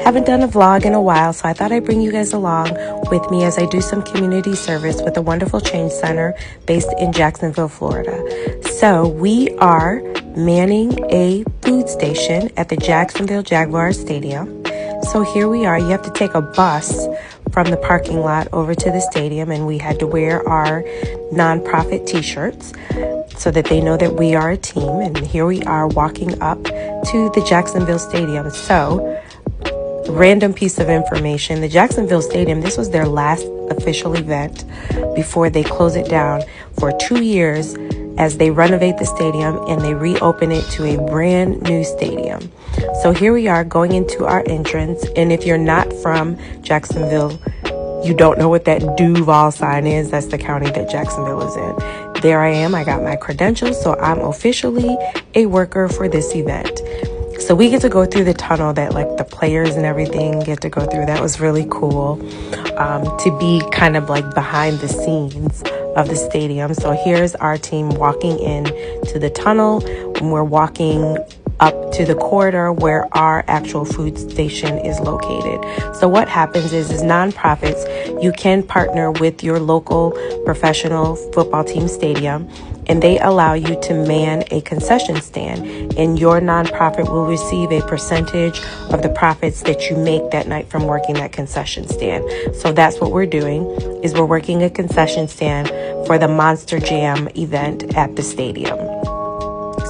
Haven't done a vlog in a while, so I thought I'd bring you guys along with me as I do some community service with a wonderful change center based in Jacksonville, Florida. So we are manning a food station at the Jacksonville Jaguars Stadium. So here we are. You have to take a bus from the parking lot over to the stadium, and we had to wear our nonprofit t-shirts so that they know that we are a team. And here we are walking up to the Jacksonville Stadium. So, random piece of information, the Jacksonville Stadium, this was their last official event before they close it down for 2 years as they renovate the stadium and they reopen it to a brand new stadium. So here we are going into our entrance, and if you're not from Jacksonville, you don't know what that Duval sign is. That's the county that Jacksonville is in. There I am. I got my credentials, so I'm officially a worker for this event. So we get to go through the tunnel that like the players and everything get to go through. That was really cool to be kind of like behind the scenes of the stadium. So here's our team walking in to the tunnel, and we're walking up to the corridor where our actual food station is located. So what happens is nonprofits, you can partner with your local professional football team stadium, and they allow you to man a concession stand, and your nonprofit will receive a percentage of the profits that you make that night from working that concession stand. So that's what we're doing, is we're working a concession stand for the Monster Jam event at the stadium.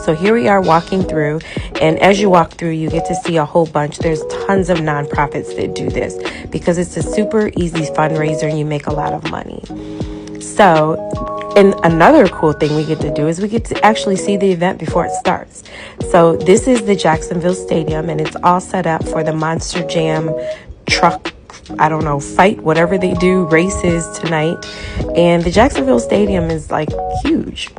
So here we are walking through, and as you walk through, you get to see a whole bunch. There's tons of nonprofits that do this because it's a super easy fundraiser and you make a lot of money. So, and another cool thing we get to do is we get to actually see the event before it starts. So this is the Jacksonville Stadium, and it's all set up for the Monster Jam truck, I don't know, fight, whatever they do, races tonight. And the Jacksonville Stadium is like huge,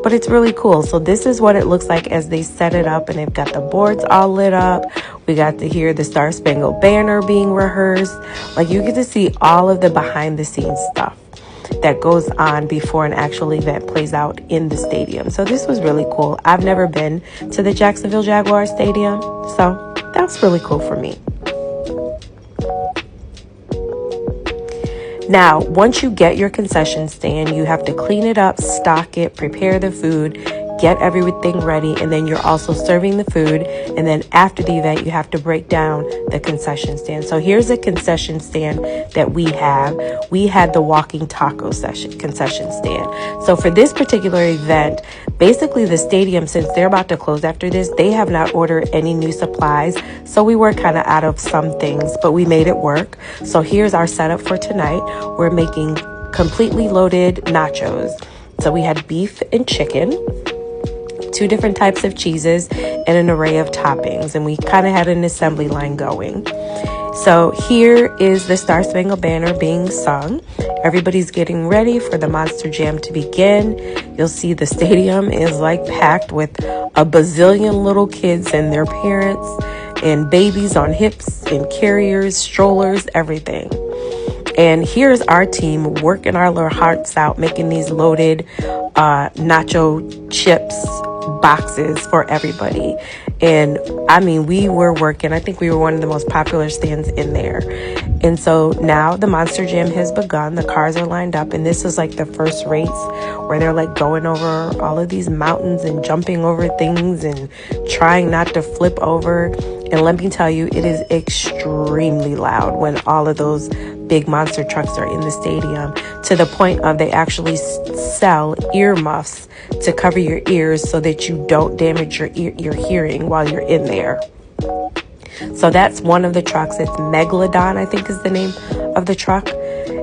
but it's really cool. So this is what it looks like as they set it up, and they've got the boards all lit up. We got to hear the Star Spangled Banner being rehearsed. Like, you get to see all of the behind the scenes stuff that goes on before an actual event plays out in the stadium. So this was really cool. I've never been to the Jacksonville Jaguars Stadium, so that's really cool for me. Now, once you get your concession stand, you have to clean it up, stock it, prepare the food, get everything ready, and then you're also serving the food. And then after the event, you have to break down the concession stand. So here's a concession stand that we have. We had the walking taco concession stand. So for this particular event, basically the stadium, since they're about to close after this, they have not ordered any new supplies. So we were kind of out of some things, but we made it work. So here's our setup for tonight. We're making completely loaded nachos. So we had beef and chicken, 2 different types of cheeses, and an array of toppings, and we kind of had an assembly line going. So here is the Star Spangled Banner being sung. Everybody's getting ready for the Monster Jam to begin. You'll see the stadium is like packed with a bazillion little kids and their parents and babies on hips and carriers, strollers, everything. And here's our team working our little hearts out, making these loaded nacho chips boxes for everybody. And I mean, we were working. I think we were one of the most popular stands in there. And so now the Monster Jam has begun. The cars are lined up, and this is like the first race where they're like going over all of these mountains and jumping over things and trying not to flip over. And let me tell you, it is extremely loud when all of those big monster trucks are in the stadium, to the point of they actually sell earmuffs to cover your ears so that you don't damage your hearing while you're in there. So that's one of the trucks. It's Megalodon, I think is the name of the truck.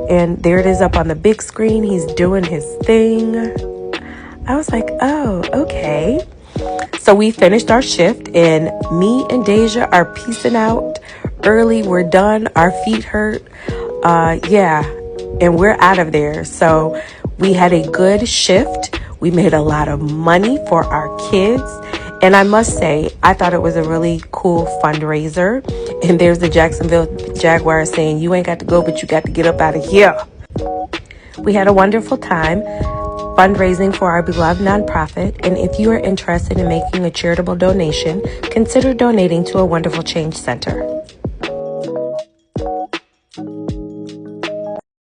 And there it is up on the big screen. He's doing his thing. I was like, oh, okay. So we finished our shift, and me and Deja are peacing out early. We're done. Our feet hurt. And we're out of there. So we had a good shift. We made a lot of money for our kids. And I must say, I thought it was a really cool fundraiser. And there's the Jacksonville Jaguars saying, you ain't got to go, but you got to get up out of here. We had a wonderful time fundraising for our beloved nonprofit. And if you are interested in making a charitable donation, consider donating to a wonderful change center.